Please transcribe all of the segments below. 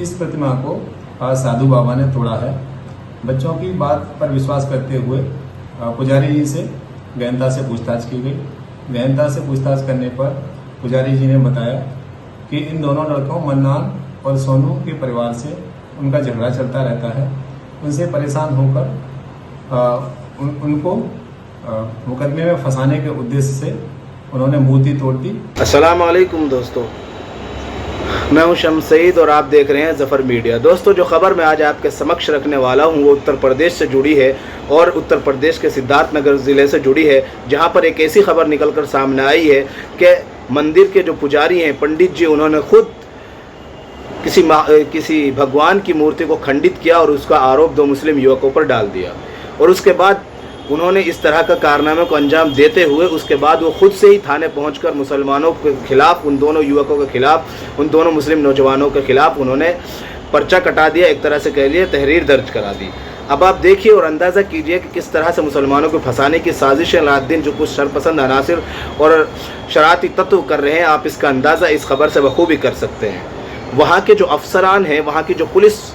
इस प्रतिमा को साधु बाबा ने तोड़ा है। बच्चों की बात पर विश्वास करते हुए पुजारी जी से गहनता से पूछताछ की गई। गहनता से पूछताछ करने पर पुजारी जी ने बताया कि इन दोनों लड़कों मन्नान और सोनू के परिवार से उनका झगड़ा चलता रहता है। उनसे परेशान होकर उनको मुकदमे में फंसाने के उद्देश्य से उन्होंने मूर्ति तोड़ दी। अस्सलाम वालेकुम दोस्तों, मैं हूं शम्स सईद और आप देख रहे हैं ज़फ़र मीडिया। दोस्तों, जो खबर मैं आज आपके समक्ष रखने वाला हूं वो उत्तर प्रदेश से जुड़ी है और उत्तर प्रदेश के सिद्धार्थनगर ज़िले से जुड़ी है, जहां पर एक ऐसी खबर निकलकर सामने आई है कि मंदिर के जो पुजारी हैं, पंडित जी, उन्होंने खुद किसी भगवान की मूर्ति को खंडित किया और उसका आरोप दो मुस्लिम युवकों पर डाल दिया। और उसके बाद उन्होंने इस तरह का कारनामे को अंजाम देते हुए उसके बाद वो खुद से ही थाने पहुंचकर मुसलमानों के खिलाफ, उन दोनों युवकों के खिलाफ, उन दोनों मुस्लिम नौजवानों के खिलाफ उन्होंने पर्चा कटा दिया, एक तरह से कह लिए तहरीर दर्ज करा दी। अब आप देखिए और अंदाज़ा कीजिए कि किस तरह से मुसलमानों को फंसाने की साजिश है रात दिन जो कुछ शरपसंद अनासिर और शरारती तत्व कर रहे हैं। आप इसका अंदाज़ा इस खबर से बखूबी कर सकते हैं। वहाँ के जो अफसरान हैं, वहाँ की जो पुलिस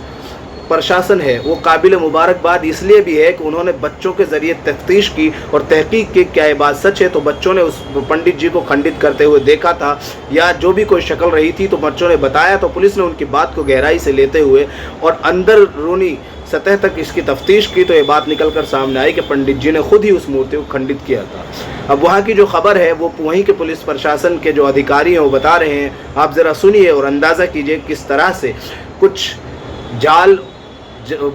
प्रशासन है, वो काबिल मुबारकबाद इसलिए भी है कि उन्होंने बच्चों के ज़रिए तफ्तीश की और तहकीक की। क्या ये बात सच है? तो बच्चों ने उस पंडित जी को खंडित करते हुए देखा था या जो भी कोई शक्ल रही थी तो बच्चों ने बताया, तो पुलिस ने उनकी बात को गहराई से लेते हुए और अंदरूनी सतह तक इसकी तफ्तीश की तो ये बात निकल कर सामने आई कि पंडित जी ने खुद ही उस मूर्ति को खंडित किया था। अब वहाँ की जो खबर है वो वहीं के पुलिस प्रशासन के जो अधिकारी हैं वो बता रहे हैं। आप ज़रा सुनिए और अंदाज़ा कीजिए किस तरह से कुछ जाल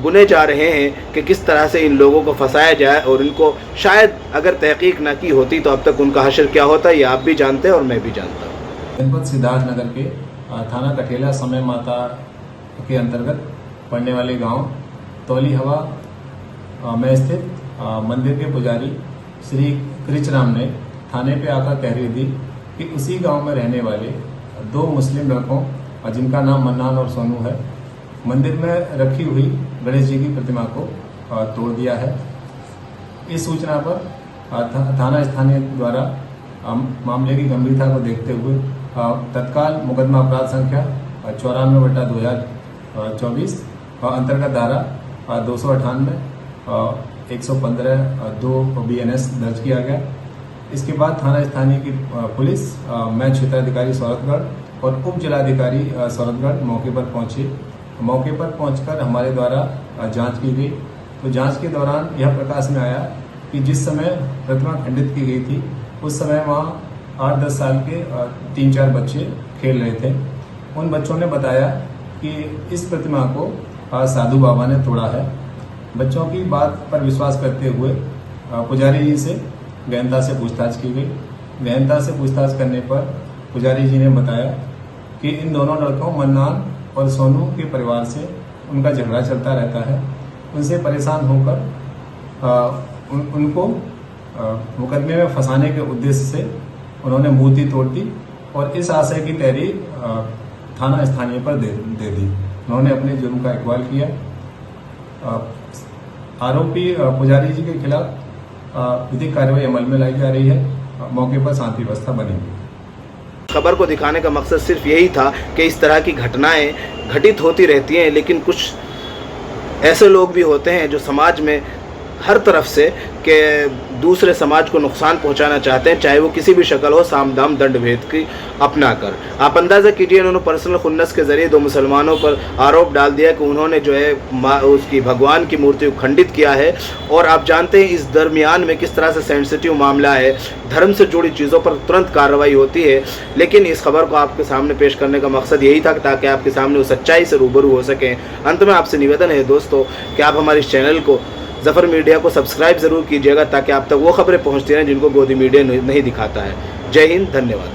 बुने जा रहे हैं कि किस तरह से इन लोगों को फंसाया जाए और इनको शायद अगर तहकीक ना की होती तो अब तक उनका हश्र क्या होता, ये आप भी जानते हैं और मैं भी जानता हूँ। जनपद सिद्धार्थनगर के थाना कठेला समय माता के अंतर्गत पड़ने वाले गांव तौली हवा में स्थित मंदिर के पुजारी श्री कृचराम ने थाने पे आकर तहरीर दी कि उसी गांव में रहने वाले दो मुस्लिम लड़कों जिनका नाम मन्नान और सोनू है, मंदिर में रखी हुई गणेश जी की प्रतिमा को तोड़ दिया है। इस सूचना पर थाना स्थानीय द्वारा मामले की गंभीरता को देखते हुए तत्काल मुकदमा अपराध संख्या 94/2024 अंतर्गत धारा 298 115(2) BNS दर्ज किया गया। इसके बाद थाना स्थानीय की पुलिस, मैं क्षेत्राधिकारी सौरतगढ़ और उप जिलाधिकारी सौरतगढ़ मौके पर पहुंचे। मौके पर पहुंचकर हमारे द्वारा जांच की गई तो जांच के दौरान यह प्रकाश में आया कि जिस समय प्रतिमा खंडित की गई थी उस समय वहाँ 8-10 साल के 3-4 बच्चे खेल रहे थे। उन बच्चों ने बताया कि इस प्रतिमा को साधु बाबा ने तोड़ा है। बच्चों की बात पर विश्वास करते हुए पुजारी जी से गहनता से पूछताछ की गई। गहनता से पूछताछ करने पर पुजारी जी ने बताया कि इन दोनों लड़कों मन्नान और सोनू के परिवार से उनका झगड़ा चलता रहता है। उनसे परेशान होकर उनको मुकदमे में फंसाने के उद्देश्य से उन्होंने मूर्ति तोड़ दी और इस आशय की तहरीर थाना स्थानीय पर दे दी। उन्होंने अपने जुर्म का इकबाल किया। आरोपी पुजारी जी के खिलाफ विधिक कार्रवाई अमल में लाई जा रही है। मौके पर शांति व्यवस्था बनेगी। खबर को दिखाने का मकसद सिर्फ यही था कि इस तरह की घटनाएं घटित होती रहती हैं, लेकिन कुछ ऐसे लोग भी होते हैं जो समाज में हर तरफ से के दूसरे समाज को नुकसान पहुंचाना चाहते हैं, चाहे वो किसी भी शक्ल हो, साम दाम दंड भेद की अपना कर। आप अंदाज़ा कीजिए, इन्होंने पर्सनल खुन्नस के ज़रिए दो मुसलमानों पर आरोप डाल दिया कि उन्होंने जो है उसकी भगवान की मूर्ति को खंडित किया है। और आप जानते हैं इस दरमियान में किस तरह से सेंसिटिव मामला है, धर्म से जुड़ी चीज़ों पर तुरंत कार्रवाई होती है। लेकिन इस खबर को आपके सामने पेश करने का मकसद यही था ताकि आपके सामने वो सच्चाई से रूबरू हो सकें। अंत में आपसे निवेदन है दोस्तों कि आप हमारे इस चैनल को ज़फ़र मीडिया को सब्सक्राइब ज़रूर कीजिएगा ताकि आप तक वो खबरें पहुंचती रहें जिनको गोदी मीडिया नहीं दिखाता है। जय हिंद, धन्यवाद।